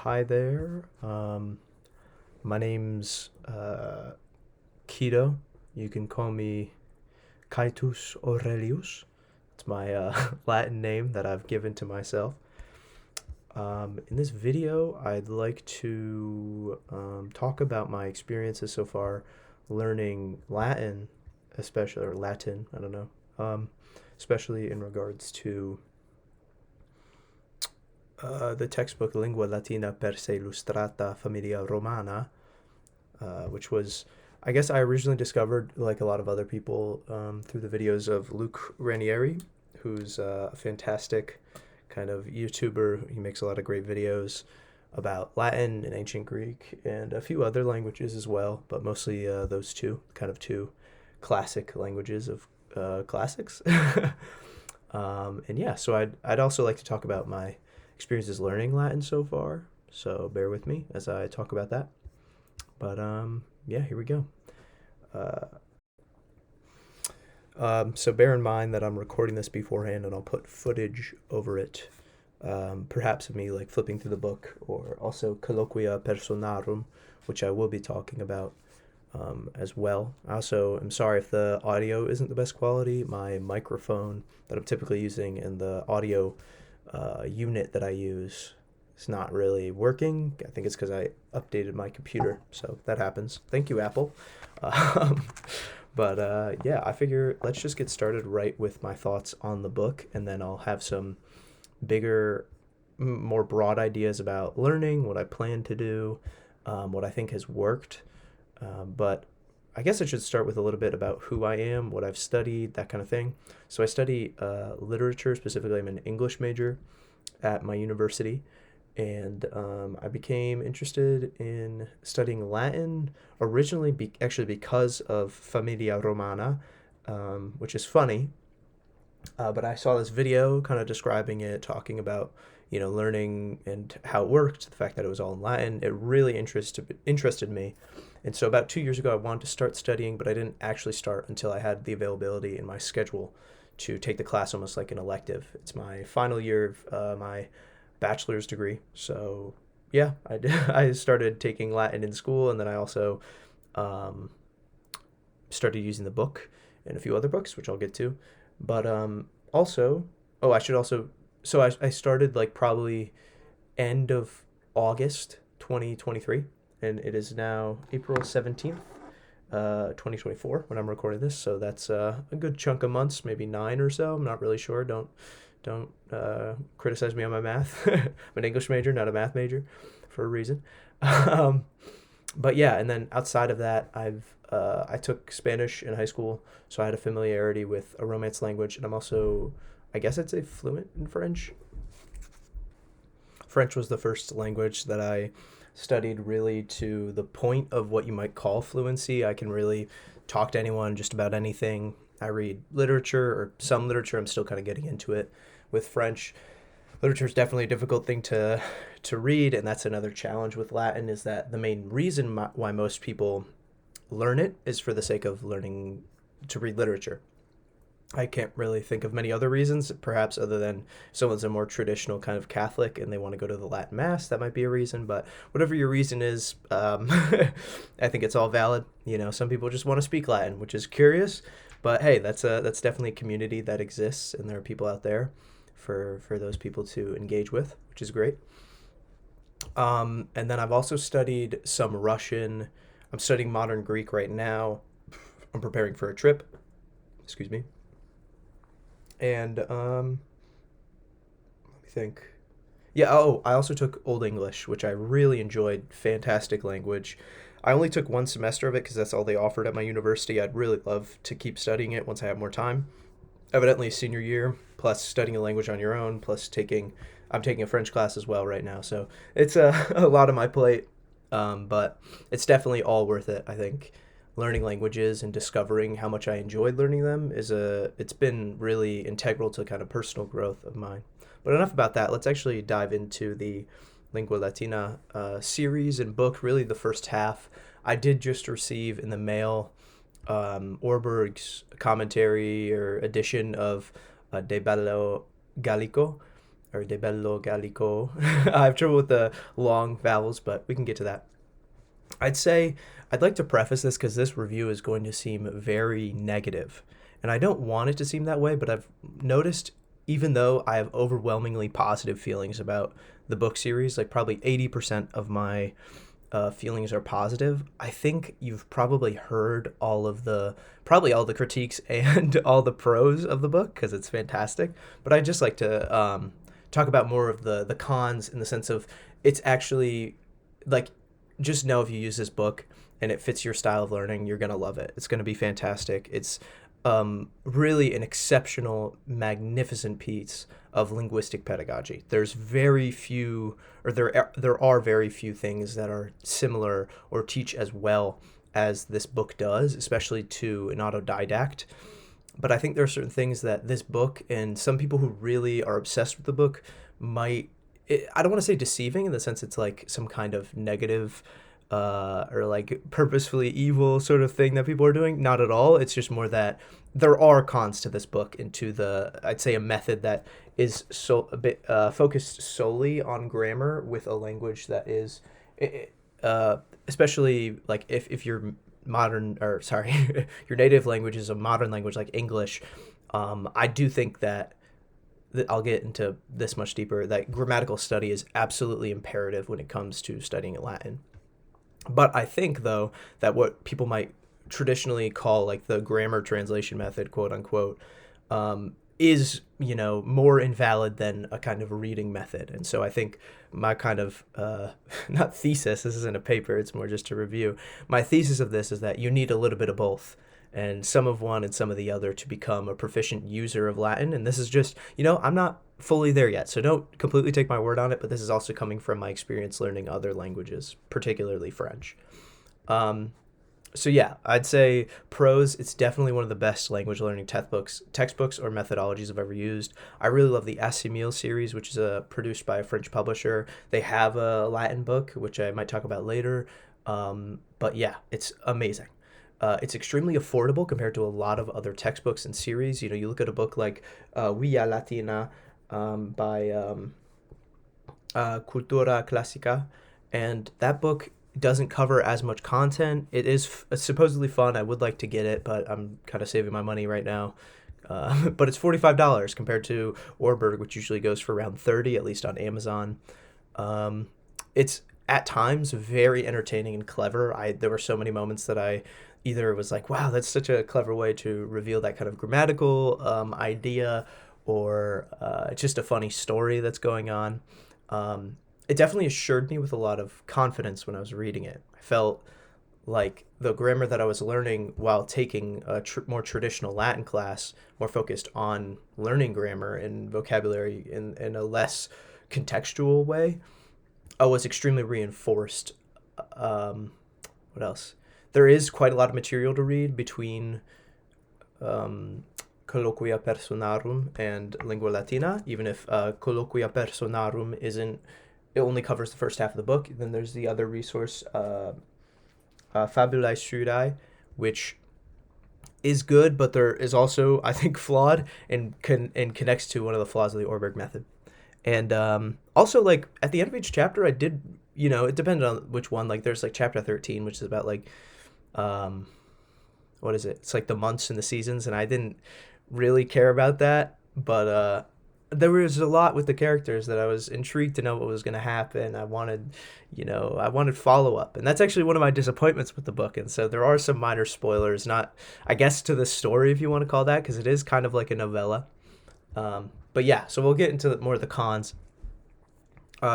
Hi there. My name's Keto. You can call me Caetus Aurelius. It's my Latin name that I've given to myself. In this video, I'd like to talk about my experiences so far learning Latin, especially, or Latin, I don't know, especially in regards to the textbook Lingua Latina per se Illustrata Familia Romana, which was, I guess, I originally discovered, like a lot of other people, through the videos of Luke Ranieri, who's a fantastic kind of YouTuber. He makes a lot of great videos about Latin and ancient Greek and a few other languages as well, but mostly those two, kind of two classic languages of classics. And yeah, so I'd also like to talk about my experiences learning Latin so far. So bear with me as I talk about that. But yeah, here we go. Uh, so bear in mind that I'm recording this beforehand, and I'll put footage over it. Perhaps of me like flipping through the book, or also colloquia personarum, which I will be talking about as well. I also am sorry if the audio isn't the best quality. My microphone that I'm typically using and the audio unit that I use is not really working. I think it's because I updated my computer, so that happens. Thank you, Apple. Um, but yeah, I figure let's just get started right with my thoughts on the book, and then I'll have some bigger, more broad ideas about learning, what I plan to do, what I think has worked. But I guess I should start with a little bit about who I am, what I've studied, that kind of thing. So I study literature, specifically, I'm an English major at my university. And I became interested in studying Latin originally, actually, because of Familia Romana, which is funny. But I saw this video kind of describing it, talking about, learning and how it worked, the fact that it was all in Latin. It really interested me. And so about 2 years ago, I wanted to start studying, but I didn't actually start until I had the availability in my schedule to take the class almost like an elective. It's my final year of my bachelor's degree. So yeah, I started taking Latin in school, and then I also um, started using the book and a few other books, which I'll get to. But also, oh, I should also, so I started like probably end of August 2023, and it is now April 17th, 2024 when I'm recording this. So that's a good chunk of months, maybe 9 or so. I'm not really sure. Don't criticize me on my math. I'm an English major, not a math major, for a reason. um, but yeah, and then outside of that, I took Spanish in high school, so I had a familiarity with a Romance language, and I'm also, I guess I'd say, fluent in French. French was the first language that I studied really to the point of what you might call fluency. I can really talk to anyone just about anything. I read literature, or some literature. I'm still kind of getting into it with French. Literature is definitely a difficult thing to read, and that's another challenge with Latin, is that the main reason why most people learn it is for the sake of learning to read literature. I can't really think of many other reasons, perhaps other than someone's a more traditional kind of Catholic and they want to go to the Latin Mass. That might be a reason, but whatever your reason is, I think it's all valid. Some people just want to speak Latin, which is curious, but hey, that's definitely a community that exists, and there are people out there for those people to engage with, which is great. And then I've also studied some Russian. I'm studying modern Greek right now. I'm preparing for a trip. Excuse me. And let me think. Yeah, oh, I also took Old English, which I really enjoyed. Fantastic language. I only took one semester of it because that's all they offered at my university. I'd really love to keep studying it once I have more time. Evidently, senior year, plus studying a language on your own, plus I'm taking a French class as well right now. So it's a lot on my plate, but it's definitely all worth it, I think. Learning languages and discovering how much I enjoyed learning them it's been really integral to kind of personal growth of mine. But enough about that. Let's actually dive into the Lingua Latina series and book, really the first half. I did just receive in the mail Orberg's commentary or edition of De Bello Gallico, or de bello gallico. I have trouble with the long vowels, but we can get to that. I'd say I'd like to preface this because this review is going to seem very negative, and I don't want it to seem that way, but I've noticed, even though I have overwhelmingly positive feelings about the book series, like probably 80% of my feelings are positive. I think you've probably heard probably all the critiques and all the pros of the book because it's fantastic. But I just like to talk about more of the cons in the sense of it's actually like, just know if you use this book and it fits your style of learning, you're gonna love it. It's gonna be fantastic. It's really an exceptional, magnificent piece of linguistic pedagogy. There's very few, or there are very few things that are similar or teach as well as this book does, especially to an autodidact. But I think there are certain things that this book and some people who really are obsessed with the book might, I don't want to say deceiving in the sense it's like some kind of negative or like purposefully evil sort of thing that people are doing. Not at all. It's just more that there are cons to this book and to I'd say, a method that is so a bit focused solely on grammar with a language that is, uh, especially like if you're modern, or sorry, your native language is a modern language like English. I do think that I'll get into this much deeper, that grammatical study is absolutely imperative when it comes to studying Latin. But I think, though, that what people might traditionally call like the grammar translation method, quote unquote, is, more invalid than a kind of reading method. And so I think my kind of, not thesis, this isn't a paper, it's more just a review. My thesis of this is that you need a little bit of both, and some of one and some of the other, to become a proficient user of Latin. And this is just, I'm not fully there yet, so don't completely take my word on it, but this is also coming from my experience learning other languages, particularly French. Um, so yeah, I'd say pros, it's definitely one of the best language learning textbooks or methodologies I've ever used. I really love the Assimil series, which is produced by a French publisher. They have a Latin book, which I might talk about later. But yeah, it's amazing. It's extremely affordable compared to a lot of other textbooks and series. You look at a book like Via Latina by Cultura Classica, and that book doesn't cover as much content. It is supposedly fun. I would like to get it, but I'm kind of saving my money right now. But it's $45 compared to Orberg, which usually goes for around 30, at least on Amazon. It's at times very entertaining and clever. There were so many moments that I either was like, wow, that's such a clever way to reveal that kind of grammatical idea, or just a funny story that's going on. It definitely assured me with a lot of confidence when I was reading it. I felt like the grammar that I was learning while taking a more traditional Latin class, more focused on learning grammar and vocabulary in a less contextual way, was extremely reinforced. What else? There is quite a lot of material to read between Colloquia Personarum and Lingua Latina, even if Colloquia Personarum isn't, it only covers the first half of the book. Then there's the other resource, Fabulae Sudai, which is good, but there is also, I think, flawed and connects to one of the flaws of the Orberg method. And also, like, at the end of each chapter, I did, it depended on which one. Like, there's, like, chapter 13, which is about, like, what is it? It's, like, the months and the seasons, and I didn't really care about that. But there was a lot with the characters that I was intrigued to know what was going to happen. I wanted follow-up. And that's actually one of my disappointments with the book. And so there are some minor spoilers, not, I guess, to the story, if you want to call that, because it is kind of like a novella. But yeah, so we'll get into more of the cons.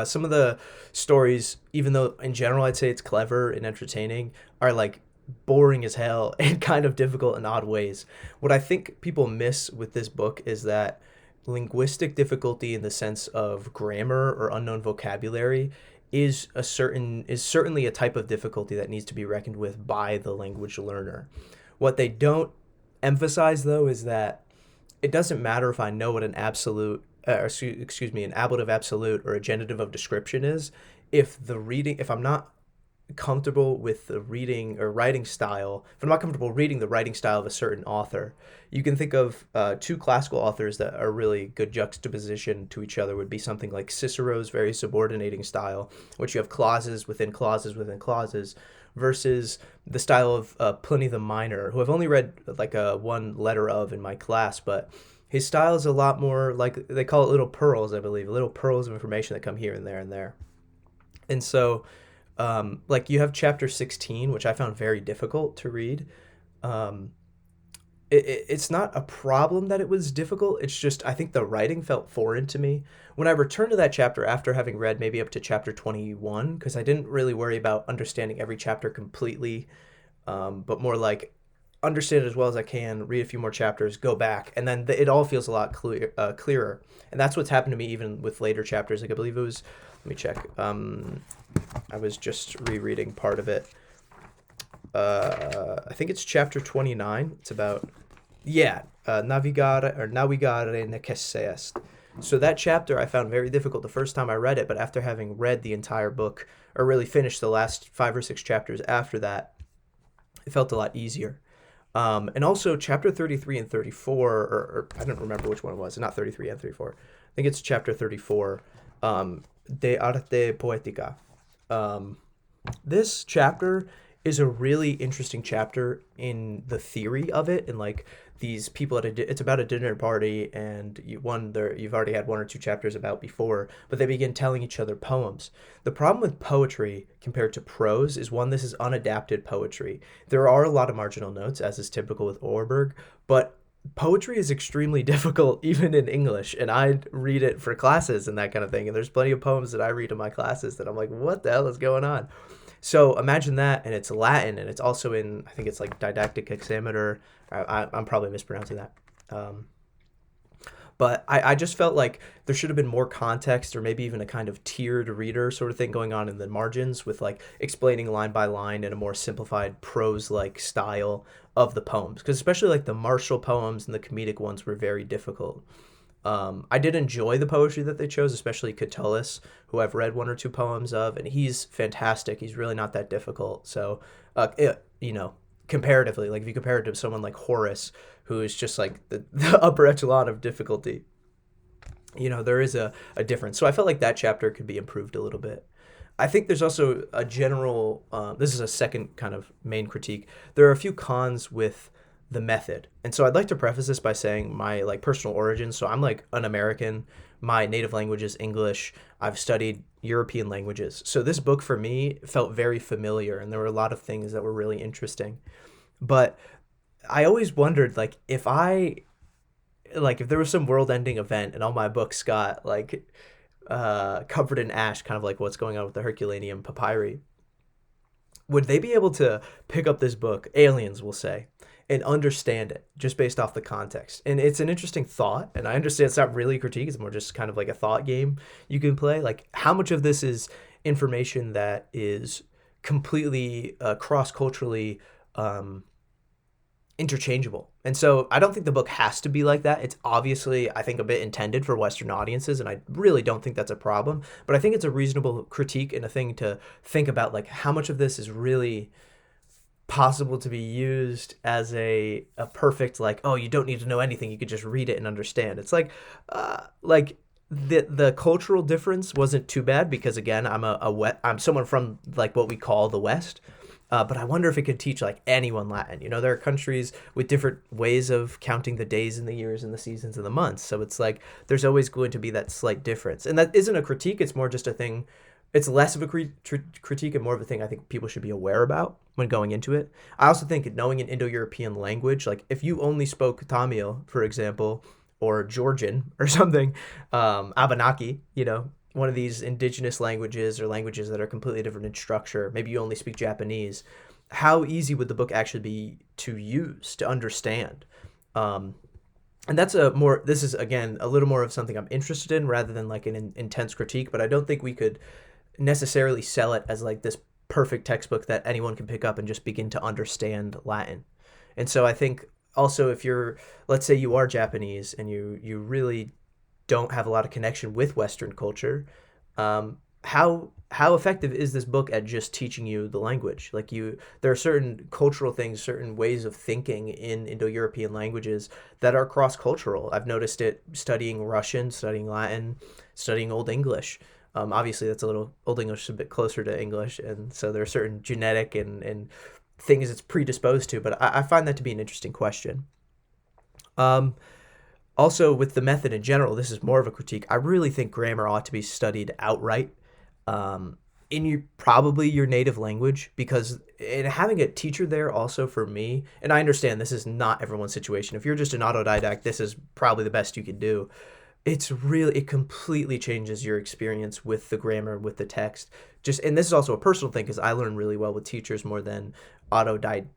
Some of the stories, even though in general I'd say it's clever and entertaining, are like boring as hell and kind of difficult in odd ways. What I think people miss with this book is that linguistic difficulty in the sense of grammar or unknown vocabulary is certainly a type of difficulty that needs to be reckoned with by the language learner. What they don't emphasize, though, is that it doesn't matter if I know what an an ablative absolute or a genitive of description is, if I'm not comfortable with the reading or writing style, if I'm not comfortable reading the writing style of a certain author, you can think of two classical authors that are really good juxtaposition to each other would be something like Cicero's very subordinating style, which you have clauses within clauses within clauses, versus the style of Pliny the Minor, who I've only read like a one letter of in my class, but his style is a lot more like they call it little pearls, I believe, little pearls of information that come here and there and there. And so, like you have chapter 16, which I found very difficult to read. Um, it's not a problem that it was difficult. It's just I think the writing felt foreign to me. When I returned to that chapter after having read maybe up to chapter 21, because I didn't really worry about understanding every chapter completely, but more like understand it as well as I can, read a few more chapters, go back, and then it all feels a lot clearer. And that's what's happened to me even with later chapters. Like I believe it was, let me check. I was just rereading part of it. I think it's chapter 29. It's about, yeah, navigare necesse est. So that chapter I found very difficult the first time I read it, but after having read the entire book, or really finished the last 5 or 6 chapters after that, it felt a lot easier. And also chapter 33 and 34, or I don't remember which one it was, not 33 and 34. I think it's chapter 34, De Arte Poetica. This chapter is a really interesting chapter in the theory of it, and like these people it's about a dinner party, and you've already had 1 or 2 chapters about before, but they begin telling each other poems. The problem with poetry compared to prose is, one, this is unadapted poetry. There are a lot of marginal notes, as is typical with Orberg, but poetry is extremely difficult even in English, and I read it for classes and that kind of thing, and there's plenty of poems that I read in my classes that I'm like, what the hell is going on? So imagine that, and it's Latin, and it's also in, I think it's like didactic hexameter. I'm probably mispronouncing that. But I just felt like there should have been more context, or maybe even a kind of tiered reader sort of thing going on in the margins, with like explaining line by line in a more simplified prose-like style of the poems. Because especially like the martial poems and the comedic ones were very difficult. I did enjoy the poetry that they chose, especially Catullus, who I've read 1 or 2 poems of, and he's fantastic. He's really not that difficult. So, comparatively, like if you compare it to someone like Horace, who is just like the upper echelon of difficulty, there is a difference. So I felt like that chapter could be improved a little bit. I think there's also a general, this is a second kind of main critique. There are a few cons with the method. And so I'd like to preface this by saying my like personal origins. So I'm like an American. My native language is English. I've studied European languages. So this book for me felt very familiar, and there were a lot of things that were really interesting. But I always wondered if there was some world-ending event and all my books got covered in ash, kind of like what's going on with the Herculaneum papyri, would they be able to pick up this book, aliens will say, and understand it just based off the context? And it's an interesting thought, and I understand it's not really a critique, it's more just kind of like a thought game you can play. Like, how much of this is information that is completely cross-culturally interchangeable? And so I don't think the book has to be like that. It's obviously, I think, a bit intended for Western audiences, and I really don't think that's a problem. But I think it's a reasonable critique and a thing to think about, like how much of this is really possible to be used as a perfect, like, oh, you don't need to know anything, you could just read it and understand. It's like the cultural difference wasn't too bad, because again, I'm someone from like what we call the West. But I wonder if it could teach like anyone Latin. There are countries with different ways of counting the days and the years and the seasons and the months. So it's like there's always going to be that slight difference. And that isn't a critique. It's more just a thing. It's less of a critique and more of a thing I think people should be aware about when going into it. I also think knowing an Indo-European language, like if you only spoke Tamil, for example, or Georgian or something, Abenaki, one of these indigenous languages or languages that are completely different in structure, maybe you only speak Japanese, how easy would the book actually be to use, to understand? And this is again a little more of something I'm interested in rather than like an intense critique, but I don't think we could necessarily sell it as like this perfect textbook that anyone can pick up and just begin to understand Latin. And so I think also, if let's say you are Japanese and you really don't have a lot of connection with Western culture, how effective is this book at just teaching you the language? Like there are certain cultural things, certain ways of thinking in Indo-European languages that are cross-cultural. I've noticed it studying Russian, studying Latin, studying Old English. Obviously, that's a little Old English is a bit closer to English, and so there are certain genetic and things it's predisposed to. But I find that to be an interesting question. Um, Also, with the method in general, this is more of a critique. I really think grammar ought to be studied outright um, in probably your native language, because in having a teacher there also for me, and I understand this is not everyone's situation. If you're just an autodidact, this is probably the best you can do. It completely changes your experience with the grammar, with the text. Just, and this is also a personal thing because I learn really well with teachers more than autodidact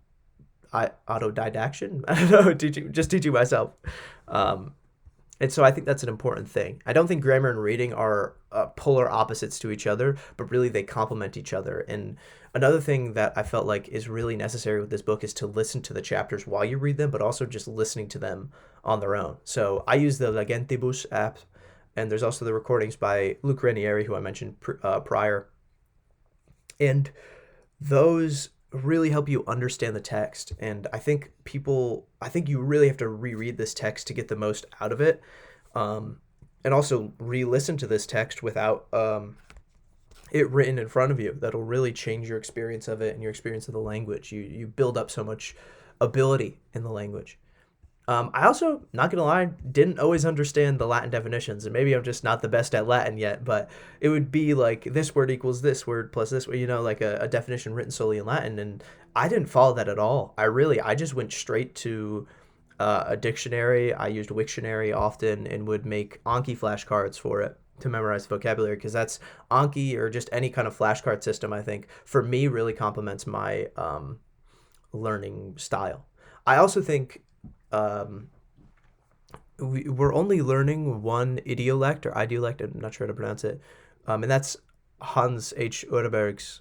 autodidaction. I don't know, teaching myself. Um, and so I think that's an important thing. I don't think grammar and reading are polar opposites to each other, but really they complement each other. And another thing that I felt like is really necessary with this book is to listen to the chapters while you read them, but also just listening to them on their own. So I use the Legentibus app, and there's also the recordings by Luke Ranieri, who I mentioned prior. And those really help you understand the text. And I think you really have to reread this text to get the most out of it. And also re-listen to this text without it written in front of you. That'll really change your experience of it and your experience of the language. You build up so much ability in the language. I also, not gonna lie, didn't always understand the Latin definitions, and maybe I'm just not the best at Latin yet. But it would be like this word equals this word plus this word, like a definition written solely in Latin, and I didn't follow that at all. I just went straight to a dictionary. I used Wiktionary often and would make Anki flashcards for it to memorize vocabulary, because that's Anki, or just any kind of flashcard system, I think for me really complements my learning style. I also think um, we're only learning one idiolect or idiolect. I'm not sure how to pronounce it, and that's Hans H. Urberg's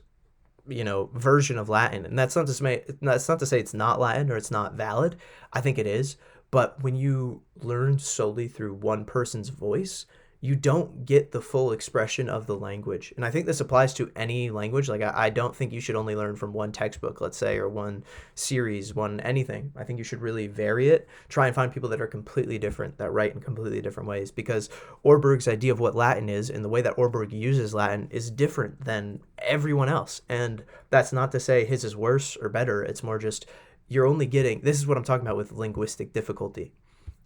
version of Latin. And that's not to say it's not Latin or it's not valid. I think it is. But when you learn solely through one person's voice, you don't get the full expression of the language. And I think this applies to any language. Like, I don't think you should only learn from one textbook, let's say, or one series, one anything. I think you should really vary it. Try and find people that are completely different, that write in completely different ways. Because Orberg's idea of what Latin is and the way that Orberg uses Latin is different than everyone else. And that's not to say his is worse or better. It's more just you're only getting, this is what I'm talking about with linguistic difficulty.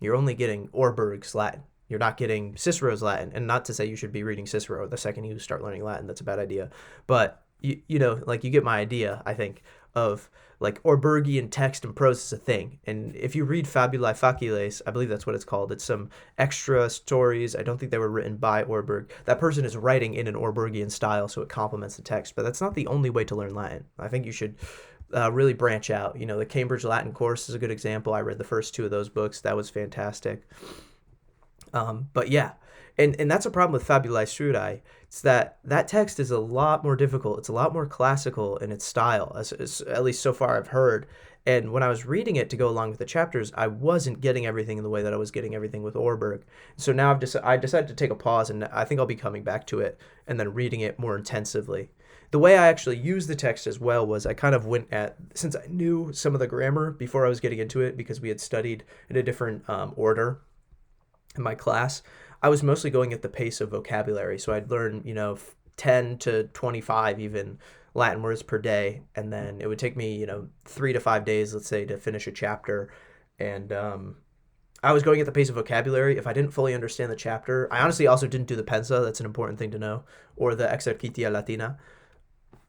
You're only getting Orberg's Latin. You're not getting Cicero's Latin. And not to say you should be reading Cicero the second you start learning Latin. That's a bad idea. But, like, you get my idea, I think, of like Orbergian text and prose is a thing. And if you read Fabulae Faciles, I believe that's what it's called. It's some extra stories. I don't think they were written by Orberg. That person is writing in an Orbergian style, so it complements the text. But that's not the only way to learn Latin. I think you should really branch out. The Cambridge Latin course is a good example. I read the first two of those books. That was fantastic. But yeah, and that's a problem with Fabulae Surae. It's that text is a lot more difficult. It's a lot more classical in its style, as at least so far I've heard. And when I was reading it to go along with the chapters, I wasn't getting everything in the way that I was getting everything with Orberg. So now I decided to take a pause, and I think I'll be coming back to it and then reading it more intensively. The way I actually used the text as well was I kind of went since I knew some of the grammar before I was getting into it, because we had studied in a different order in my class, I was mostly going at the pace of vocabulary. So I'd learn, 10 to 25 even Latin words per day. And then it would take me, 3 to 5 days, let's say, to finish a chapter. And I was going at the pace of vocabulary. If I didn't fully understand the chapter, I honestly also didn't do the pensa. That's an important thing to know. Or the exercitia latina.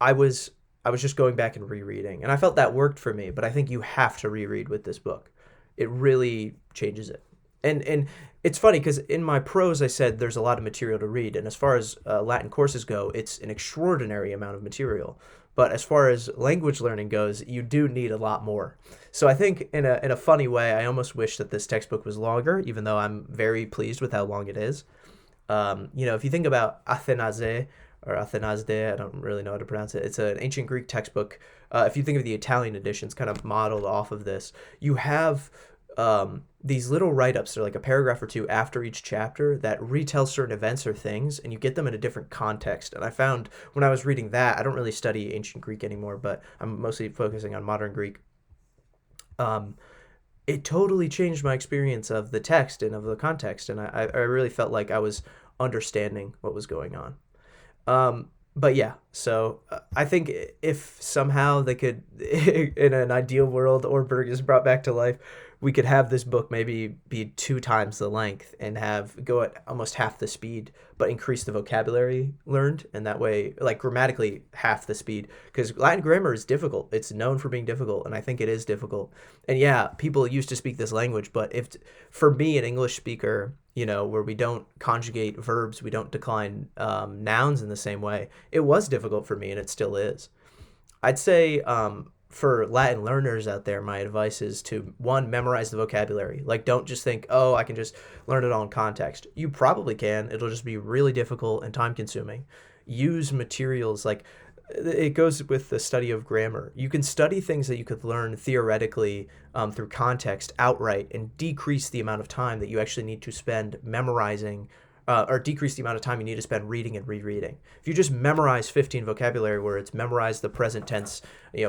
I was just going back and rereading. And I felt that worked for me. But I think you have to reread with this book. It really changes it. And it's funny because in my prose I said there's a lot of material to read, and as far as Latin courses go, it's an extraordinary amount of material. But as far as language learning goes, you do need a lot more. So I think in a funny way, I almost wish that this textbook was longer, even though I'm very pleased with how long it is. If you think about Athanase or Athanasde, I don't really know how to pronounce it. It's an ancient Greek textbook. If you think of the Italian editions, kind of modeled off of this, you have these little write-ups. They're like a paragraph or two after each chapter that retell certain events or things, and you get them in a different context. And I found when I was reading that, I don't really study ancient Greek anymore, but I'm mostly focusing on modern Greek. Um, it totally changed my experience of the text and of the context, and I really felt like I was understanding what was going on. But yeah, so I think if somehow they could, in an ideal world, Orberg is brought back to life, we could have this book maybe be two times the length and have go at almost half the speed, but increase the vocabulary learned, and that way, like grammatically, half the speed. Because Latin grammar is difficult. It's known for being difficult, and I think it is difficult. And yeah, people used to speak this language, but if for me, an English speaker, where we don't conjugate verbs, we don't decline nouns in the same way. It was difficult for me, and it still is. I'd say for Latin learners out there, my advice is to one, memorize the vocabulary. Like, don't just think, oh, I can just learn it all in context. You probably can. It'll just be really difficult and time consuming. Use materials like it goes with the study of grammar. You can study things that you could learn theoretically through context outright and decrease the amount of time that you actually need to spend memorizing or decrease the amount of time you need to spend reading and rereading. If you just memorize 15 vocabulary words, memorize the present tense,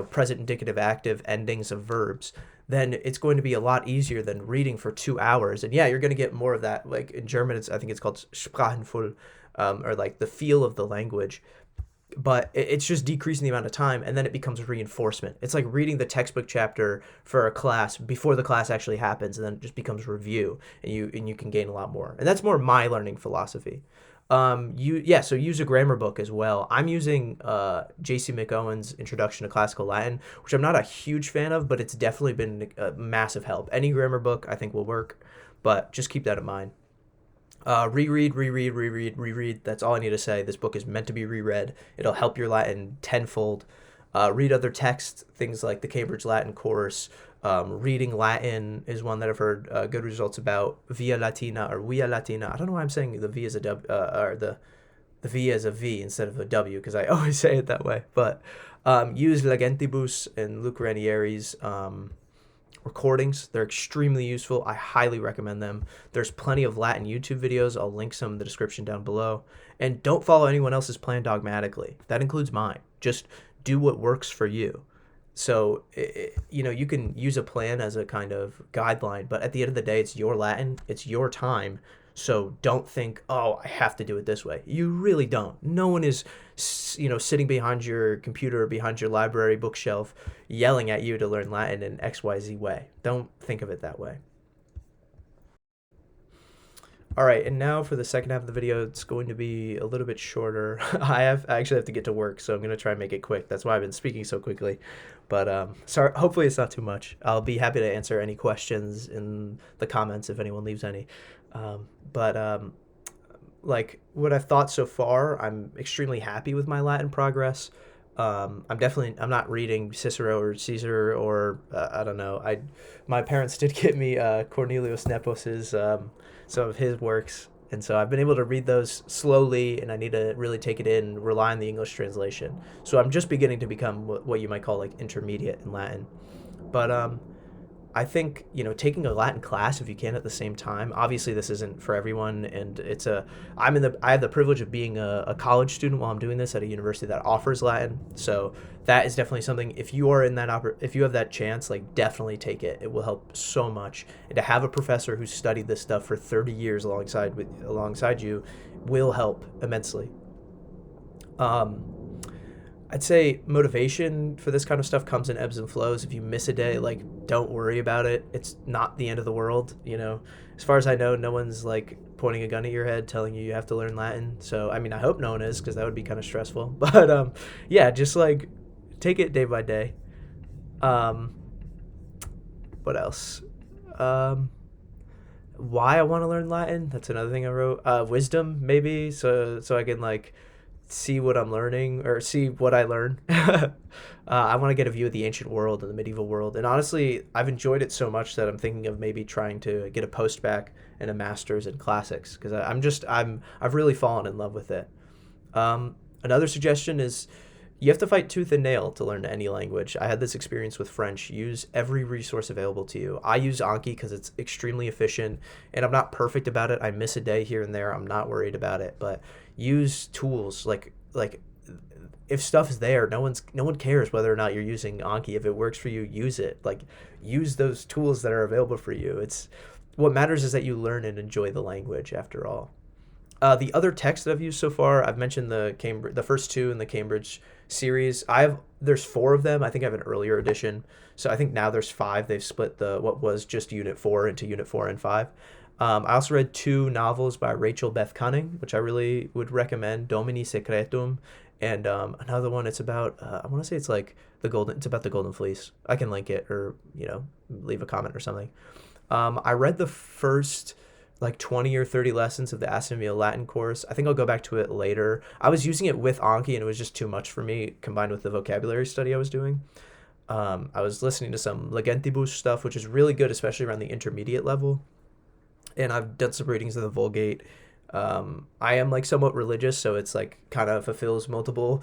present indicative active endings of verbs, then it's going to be a lot easier than reading for 2 hours. And yeah, you're going to get more of that. Like in German, I think it's called Sprachenvoll, or like the feel of the language, but it's just decreasing the amount of time, and then it becomes reinforcement. It's like reading the textbook chapter for a class before the class actually happens, and then it just becomes review, and you can gain a lot more. And that's more my learning philosophy. So use a grammar book as well. I'm using J.C. McOwen's Introduction to Classical Latin, which I'm not a huge fan of, but it's definitely been a massive help. Any grammar book I think will work, but just keep that in mind. Reread. That's all I need to say. This book is meant to be reread. It'll help your Latin tenfold. Read other texts, things like the Cambridge Latin Course. Reading Latin is one that I've heard good results about. Via Latina or Via Latina. I don't know why I'm saying the V is a W, or the V is a V instead of a W, because I always say it that way. But use Legentibus and Luke Ranieri's recordings. They're extremely useful. I highly recommend them. There's plenty of Latin YouTube videos. I'll link some in the description down below. And don't follow anyone else's plan dogmatically. That includes mine. Just do what works for you. So, you can use a plan as a kind of guideline, but at the end of the day, it's your Latin, it's your time. So don't think, oh, I have to do it this way. You really don't. No one is, sitting behind your computer, behind your library bookshelf, yelling at you to learn Latin in XYZ way. Don't think of it that way. All right, and now for the second half of the video, it's going to be a little bit shorter. I actually have to get to work, so I'm going to try and make it quick. That's why I've been speaking so quickly. But sorry, hopefully it's not too much. I'll be happy to answer any questions in the comments if anyone leaves any. But like what I've thought so far, I'm extremely happy with my Latin progress. I'm not reading Cicero or Caesar or I don't know. My parents did get me Cornelius Nepos's some of his works, and so I've been able to read those slowly, and I need to really take it in and rely on the English translation. So I'm just beginning to become what you might call like intermediate in Latin. But I think taking a Latin class if you can at the same time. Obviously, this isn't for everyone, and I have the privilege of being a college student while I'm doing this at a university that offers Latin. So that is definitely something. If you are in if you have that chance, like definitely take it. It will help so much. And to have a professor who studied this stuff for 30 years alongside you will help immensely. I'd say motivation for this kind of stuff comes in ebbs and flows. If you miss a day, like, don't worry about it. It's not the end of the world, As far as I know, no one's, like, pointing a gun at your head telling you have to learn Latin. So, I mean, I hope no one is, because that would be kind of stressful. But, yeah, just, like, take it day by day. What else? Why I want to learn Latin? That's another thing I wrote. Wisdom, maybe, so I can, like, see what I'm learning or see what I learn. I want to get a view of the ancient world and the medieval world. And honestly, I've enjoyed it so much that I'm thinking of maybe trying to get a postbac and a master's in classics, because I've really fallen in love with it. Another suggestion is You have to fight tooth and nail to learn any language. I had this experience with French. Use every resource available to you. I use Anki because it's extremely efficient, and I'm not perfect about it. I miss a day here and there. I'm not worried about it, but use tools like if stuff's there, no one cares whether or not you're using Anki. If it works for you, use it. Like use those tools that are available for you. It's what matters is that you learn and enjoy the language after all. The other texts that I've used so far, I've mentioned the first two in the Cambridge series. There's four of them. I think I have an earlier edition, so I think now there's five. They've split the what was just Unit 4 into Unit 4 and 5. I also read two novels by Rachel Beth Cunning, which I really would recommend, Domini Secretum, and another one. It's about I want to say it's like the golden. It's about the Golden Fleece. I can link it or leave a comment or something. I read the first like 20 or 30 lessons of the Astronomia Latin course. I think I'll go back to it later. I was using it with Anki and it was just too much for me combined with the vocabulary study I was doing. I was listening to some Legentibus stuff, which is really good, especially around the intermediate level. And I've done some readings of the Vulgate. I am like somewhat religious, so it's like kind of fulfills multiple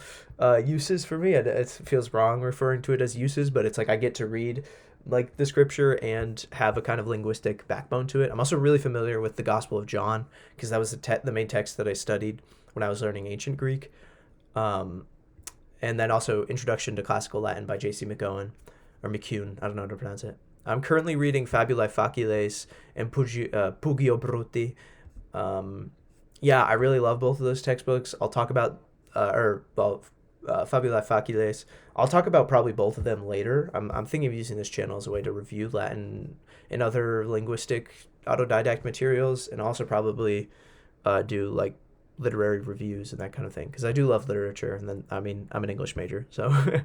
uses for me. It feels wrong referring to it as uses, but it's like I get to read like the scripture and have a kind of linguistic backbone to it. I'm also really familiar with the Gospel of John because that was the main text that I studied when I was learning ancient Greek. And then also Introduction to Classical Latin by J.C. McCune, or McCune, I don't know how to pronounce it. I'm currently reading Fabulae Faciles and Pugio Brutti. I really love both of those textbooks. I'll talk about, Fabulae Faciles. I'll talk about probably both of them later. I'm thinking of using this channel as a way to review Latin and other linguistic autodidact materials, and also probably do like literary reviews and that kind of thing, because I do love literature. And then I'm an English major, so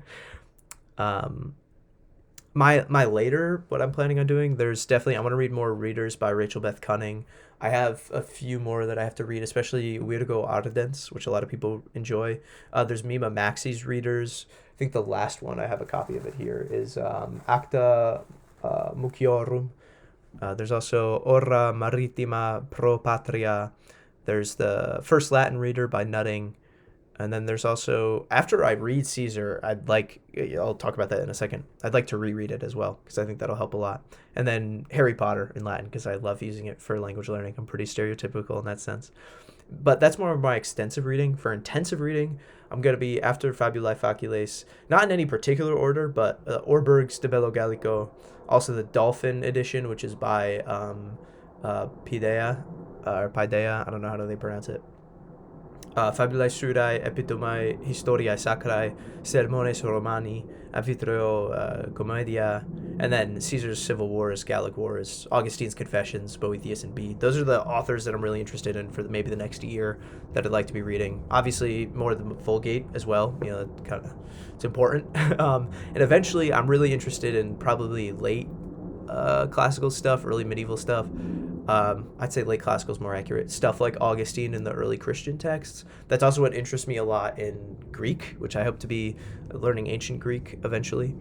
my later, what I'm planning on doing, there's definitely, I want to read more Readers by Rachel Beth Cunning. I have a few more that I have to read, especially Virgo Ardens, which a lot of people enjoy. There's Mima Maxi's Readers. I think the last one, I have a copy of it here, is Acta Muciorum. There's also Ora Maritima Pro Patria. There's the First Latin Reader by Nutting. And then there's also, after I read Caesar, I'll talk about that in a second. I'd like to reread it as well, because I think that'll help a lot. And then Harry Potter in Latin, because I love using it for language learning. I'm pretty stereotypical in that sense. But that's more of my extensive reading. For intensive reading, I'm going to be after Fabulae Faciles, not in any particular order, but Orberg's De Bello Gallico, also the Dolphin edition, which is by Pidea, or Pidea, I don't know how they pronounce it. Fabulae Surae, Epitomae Historiae Sacrae, Sermones Romani, Amphitryo Commedia, and then Caesar's Civil Wars, Gallic Wars, Augustine's Confessions, Boethius and Bede. Those are the authors that I'm really interested in for maybe the next year that I'd like to be reading. Obviously, more of the Vulgate as well. It's important. And eventually, I'm really interested in probably late classical stuff, early medieval stuff. I'd say late classical is more accurate. Stuff like Augustine and the early Christian texts. That's also what interests me a lot in Greek, which I hope to be learning ancient Greek eventually.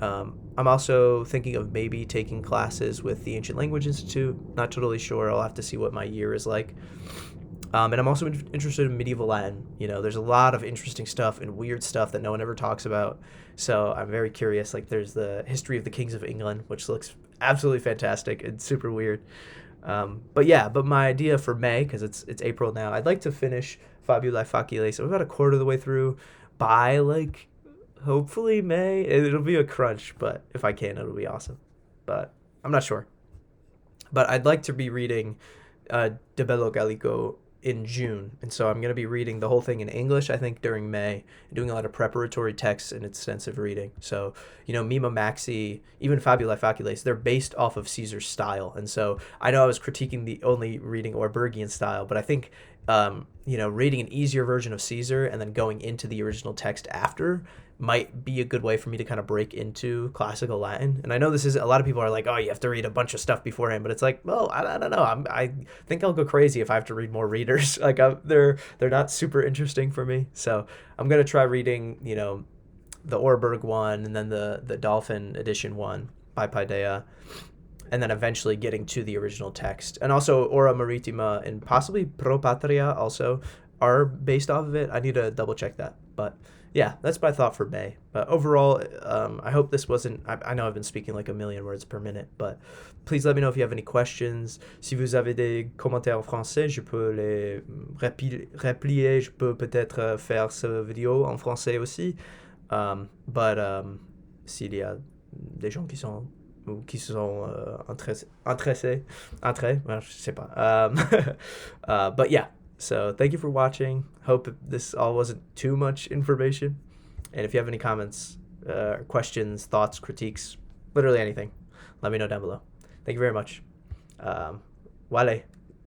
I'm also thinking of maybe taking classes with the Ancient Language Institute. Not totally sure. I'll have to see what my year is like. And I'm also interested in medieval Latin. There's a lot of interesting stuff and weird stuff that no one ever talks about. So I'm very curious. Like there's the history of the kings of England, which looks absolutely fantastic and super weird. But my idea for May, because it's April now, I'd like to finish Fabulae Faciles. I'm about a quarter of the way through by hopefully May. It'll be a crunch, but if I can, it'll be awesome. But I'm not sure. But I'd like to be reading De Bello Gallico in June, and so I'm going to be reading the whole thing in English, I think, during May, and doing a lot of preparatory texts and extensive reading. So, Mima Maxi, even Fabulae Faciles, they're based off of Caesar's style, and so I know I was critiquing the only reading Orbergian style, but I think, reading an easier version of Caesar and then going into the original text after might be a good way for me to kind of break into classical Latin. And I know this is, a lot of people are like, oh, you have to read a bunch of stuff beforehand, but it's like, well, I don't know. I think I'll go crazy if I have to read more Readers. They're not super interesting for me. So I'm going to try reading, the Orberg one, and then the Dolphin edition one by Paideia, and then eventually getting to the original text. And also Ora Maritima and possibly Pro Patria also are based off of it. I need to double check that. But yeah, that's my thought for Bay. But overall, I hope this wasn't. I know I've been speaking like a million words per minute, but please let me know if you have any questions. Si vous avez des commentaires en français, je peux les replier. Je peux peut-être faire cette vidéo en français aussi. But s'il y a des gens qui sont ou qui sont entrés, well, je sais pas. But yeah, so thank you for watching. Hope this all wasn't too much information. And if you have any comments, questions, thoughts, critiques, literally anything, let me know down below. Thank you very much. Wale.